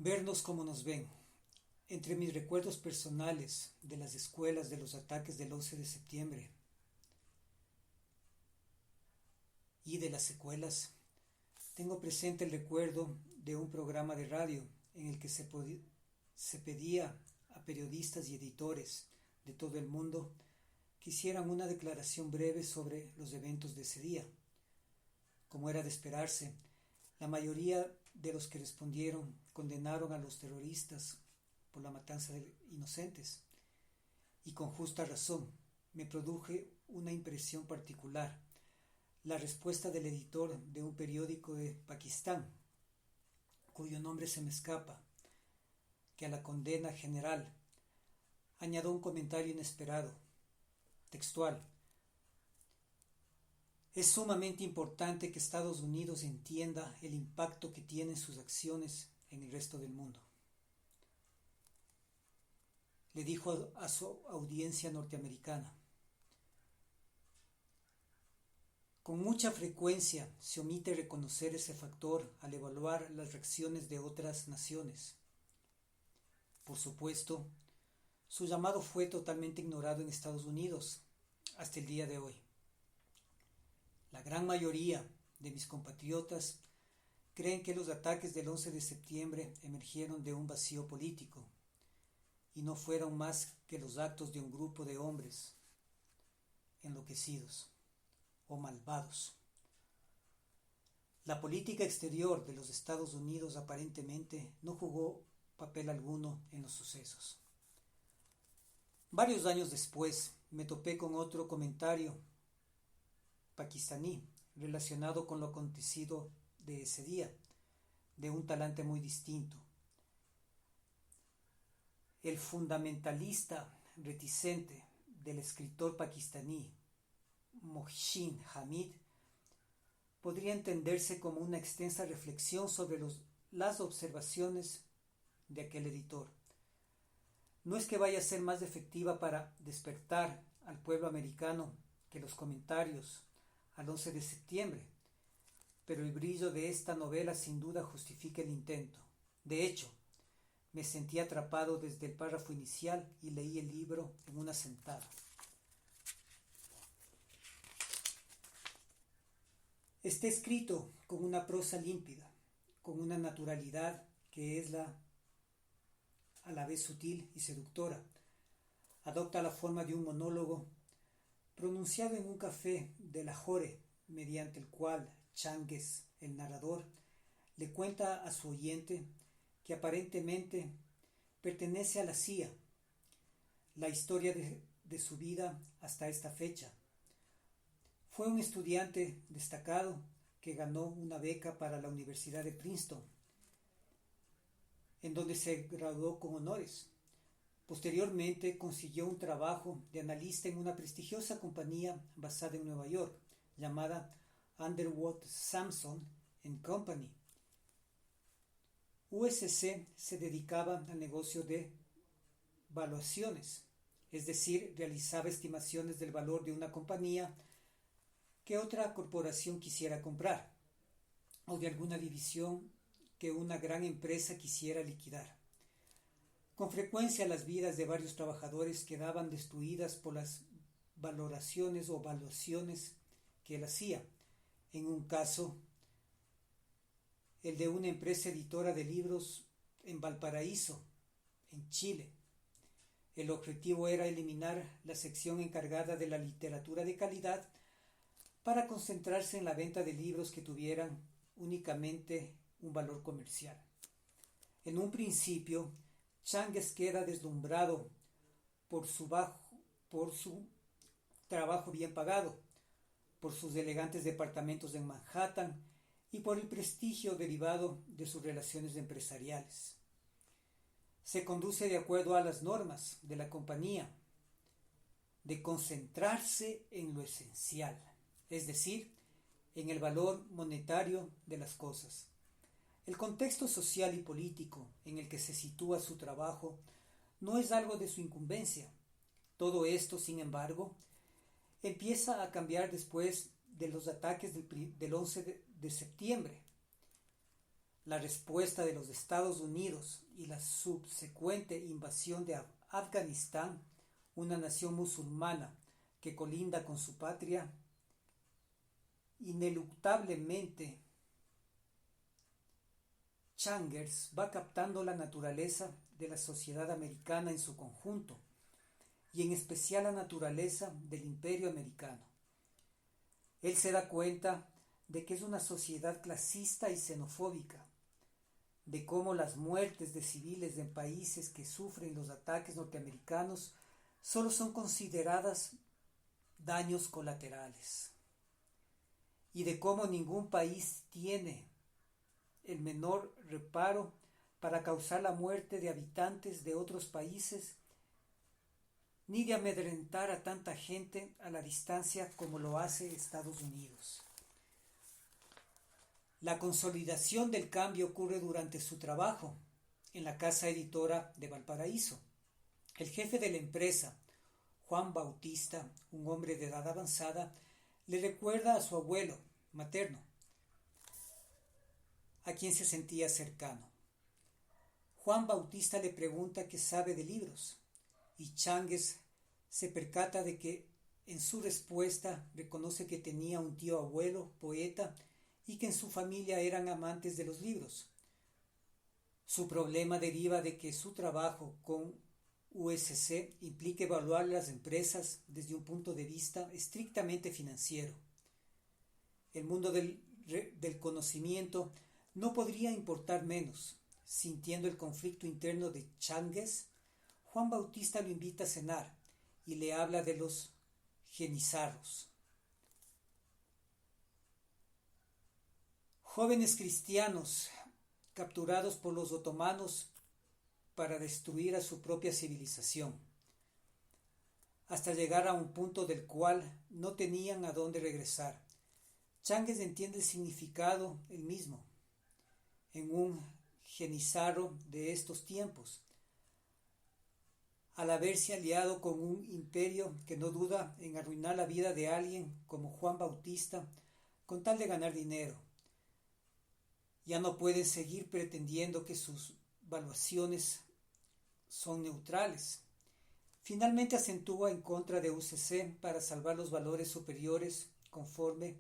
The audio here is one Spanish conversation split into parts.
Vernos como nos ven. Entre mis recuerdos personales de las escuelas de los ataques del 11 de septiembre y de las secuelas, tengo presente el recuerdo de un programa de radio en el que se pedía a periodistas y editores de todo el mundo que hicieran una declaración breve sobre los eventos de ese día. Como era de esperarse, la mayoría de los que respondieron condenaron a los terroristas por la matanza de inocentes. Y con justa razón, me produje una impresión particular la respuesta del editor de un periódico de Pakistán, cuyo nombre se me escapa, que a la condena general añadió un comentario inesperado, textual: es sumamente importante que Estados Unidos entienda el impacto que tienen sus acciones en el resto del mundo. Le dijo a su audiencia norteamericana. Con mucha frecuencia se omite reconocer ese factor al evaluar las reacciones de otras naciones. Por supuesto, su llamado fue totalmente ignorado en Estados Unidos hasta el día de hoy. La gran mayoría de mis compatriotas creen que los ataques del 11 de septiembre emergieron de un vacío político y no fueron más que los actos de un grupo de hombres enloquecidos o malvados. La política exterior de los Estados Unidos aparentemente no jugó papel alguno en los sucesos. Varios años después me topé con otro comentario pakistaní relacionado con lo acontecido de ese día, de un talante muy distinto. El fundamentalista reticente del escritor pakistaní Mohsin Hamid podría entenderse como una extensa reflexión sobre las observaciones de aquel editor. No es que vaya a ser más efectiva para despertar al pueblo americano que los comentarios al 11 de septiembre, pero el brillo de esta novela sin duda justifica el intento. De hecho, me sentí atrapado desde el párrafo inicial y leí el libro en una sentada. Está escrito con una prosa límpida, con una naturalidad que es a la vez sutil y seductora. Adopta la forma de un monólogo pronunciado en un café de Lahore, mediante el cual Changues, el narrador, le cuenta a su oyente que aparentemente pertenece a la CIA, la historia de su vida hasta esta fecha. Fue un estudiante destacado que ganó una beca para la Universidad de Princeton, en donde se graduó con honores. Posteriormente consiguió un trabajo de analista en una prestigiosa compañía basada en Nueva York, llamada Underwood Samson and Company. USC se dedicaba al negocio de valuaciones, es decir, realizaba estimaciones del valor de una compañía que otra corporación quisiera comprar, o de alguna división que una gran empresa quisiera liquidar. Con frecuencia las vidas de varios trabajadores quedaban destruidas por las valoraciones o valuaciones que él hacía. En un caso, el de una empresa editora de libros en Valparaíso, en Chile. El objetivo era eliminar la sección encargada de la literatura de calidad para concentrarse en la venta de libros que tuvieran únicamente un valor comercial. En un principio, Changues queda deslumbrado por su trabajo bien pagado, por sus elegantes departamentos en Manhattan y por el prestigio derivado de sus relaciones empresariales. Se conduce de acuerdo a las normas de la compañía, de concentrarse en lo esencial, es decir, en el valor monetario de las cosas. El contexto social y político en el que se sitúa su trabajo no es algo de su incumbencia. Todo esto, sin embargo, empieza a cambiar después de los ataques del 11 de septiembre. La respuesta de los Estados Unidos y la subsecuente invasión de Afganistán, una nación musulmana que colinda con su patria, ineluctablemente Changers va captando la naturaleza de la sociedad americana en su conjunto, y en especial la naturaleza del imperio americano. Él se da cuenta de que es una sociedad clasista y xenofóbica, de cómo las muertes de civiles en países que sufren los ataques norteamericanos solo son consideradas daños colaterales, y de cómo ningún país tiene el menor reparo para causar la muerte de habitantes de otros países, ni de amedrentar a tanta gente a la distancia como lo hace Estados Unidos. La consolidación del cambio ocurre durante su trabajo en la casa editora de Valparaíso. El jefe de la empresa, Juan Bautista, un hombre de edad avanzada, le recuerda a su abuelo materno, a quien se sentía cercano. Juan Bautista le pregunta qué sabe de libros, y Changues se percata de que en su respuesta reconoce que tenía un tío abuelo, poeta, y que en su familia eran amantes de los libros. Su problema deriva de que su trabajo con USC implica evaluar las empresas desde un punto de vista estrictamente financiero. El mundo del conocimiento no podría importar menos. Sintiendo el conflicto interno de Changues, Juan Bautista lo invita a cenar y le habla de los genizarros, jóvenes cristianos capturados por los otomanos para destruir a su propia civilización, hasta llegar a un punto del cual no tenían a dónde regresar. Changues entiende el significado el mismo en un genizarro de estos tiempos, al haberse aliado con un imperio que no duda en arruinar la vida de alguien como Juan Bautista con tal de ganar dinero. Ya no pueden seguir pretendiendo que sus valuaciones son neutrales. Finalmente acentúa en contra de UCC para salvar los valores superiores conforme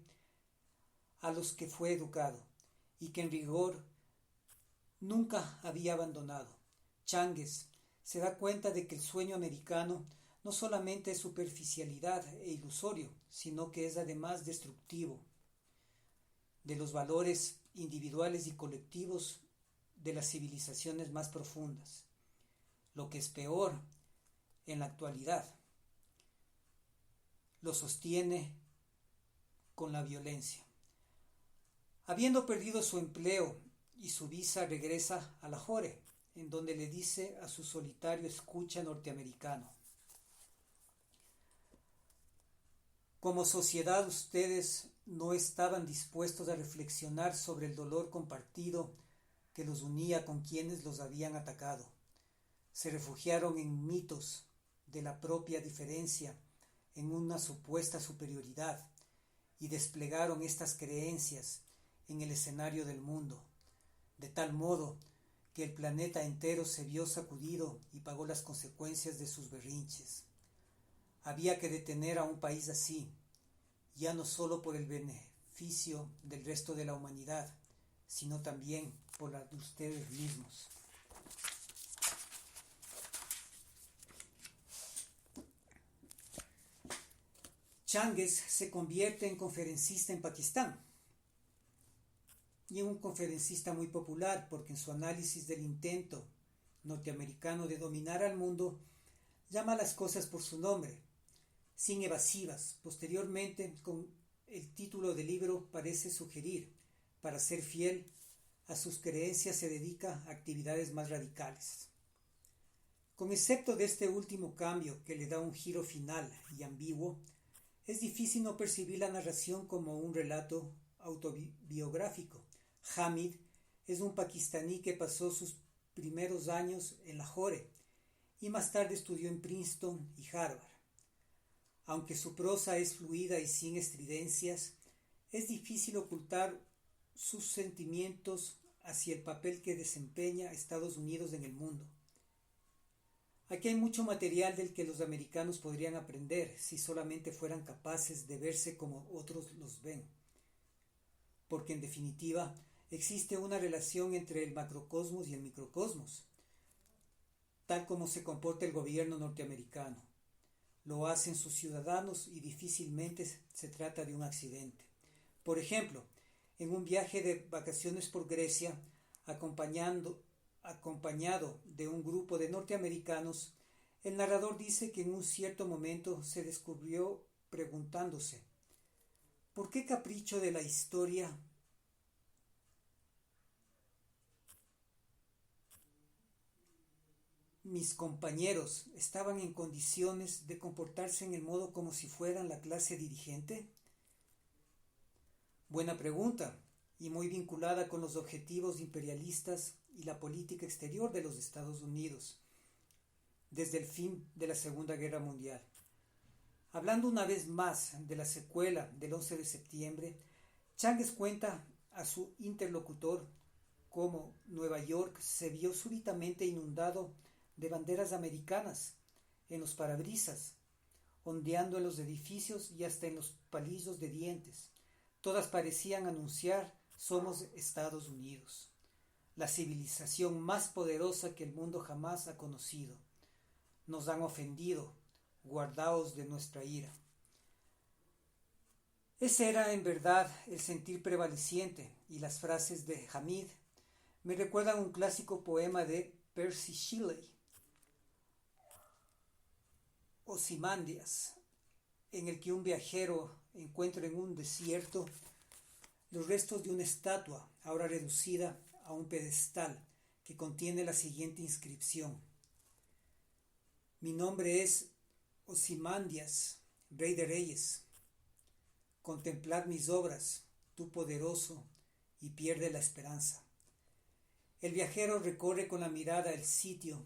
a los que fue educado y que en rigor nunca había abandonado. Changues se da cuenta de que el sueño americano no solamente es superficialidad e ilusorio, sino que es además destructivo de los valores individuales y colectivos de las civilizaciones más profundas. Lo que es peor, en la actualidad, lo sostiene con la violencia. Habiendo perdido su empleo y su visa, regresa a Lahore, en donde le dice a su solitario escucha norteamericano: como sociedad ustedes no estaban dispuestos a reflexionar sobre el dolor compartido que los unía con quienes los habían atacado. Se refugiaron en mitos de la propia diferencia, en una supuesta superioridad, y desplegaron estas creencias en el escenario del mundo, de tal modo que el planeta entero se vio sacudido y pagó las consecuencias de sus berrinches. Había que detener a un país así, ya no solo por el beneficio del resto de la humanidad, sino también por la de ustedes mismos. Changues se convierte en conferencista en Pakistán, y en un conferencista muy popular porque en su análisis del intento norteamericano de dominar al mundo llama las cosas por su nombre, sin evasivas. Posteriormente, con el título del libro parece sugerir, para ser fiel a sus creencias se dedica a actividades más radicales. Con excepto de este último cambio que le da un giro final y ambiguo, es difícil no percibir la narración como un relato autobiográfico. Hamid es un pakistaní que pasó sus primeros años en Lahore y más tarde estudió en Princeton y Harvard. Aunque su prosa es fluida y sin estridencias, es difícil ocultar sus sentimientos hacia el papel que desempeña Estados Unidos en el mundo. Aquí hay mucho material del que los americanos podrían aprender si solamente fueran capaces de verse como otros los ven. Porque en definitiva existe una relación entre el macrocosmos y el microcosmos, tal como se comporta el gobierno norteamericano. Lo hacen sus ciudadanos y difícilmente se trata de un accidente. Por ejemplo, en un viaje de vacaciones por Grecia, acompañado de un grupo de norteamericanos, el narrador dice que en un cierto momento se descubrió preguntándose: ¿por qué capricho de la historia mis compañeros estaban en condiciones de comportarse en el modo como si fueran la clase dirigente? Buena pregunta, y muy vinculada con los objetivos imperialistas y la política exterior de los Estados Unidos desde el fin de la Segunda Guerra Mundial. Hablando una vez más de la secuela del 11 de septiembre, Chang cuenta a su interlocutor cómo Nueva York se vio súbitamente inundado de banderas americanas en los parabrisas, ondeando en los edificios y hasta en los palillos de dientes. Todas parecían anunciar: somos Estados Unidos, la civilización más poderosa que el mundo jamás ha conocido. Nos han ofendido, guardaos de nuestra ira. Ese era en verdad el sentir prevaleciente, y las frases de Hamid me recuerdan un clásico poema de Percy Shelley, Ozymandias, en el que un viajero encuentra en un desierto los restos de una estatua, ahora reducida a un pedestal, que contiene la siguiente inscripción: mi nombre es Ozymandias, rey de reyes. Contemplad mis obras, tú poderoso, y pierde la esperanza. El viajero recorre con la mirada el sitio,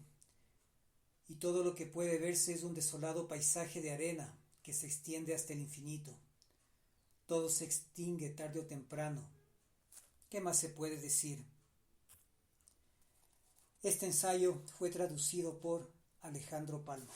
y todo lo que puede verse es un desolado paisaje de arena que se extiende hasta el infinito. Todo se extingue tarde o temprano. ¿Qué más se puede decir? Este ensayo fue traducido por Alejandro Palma.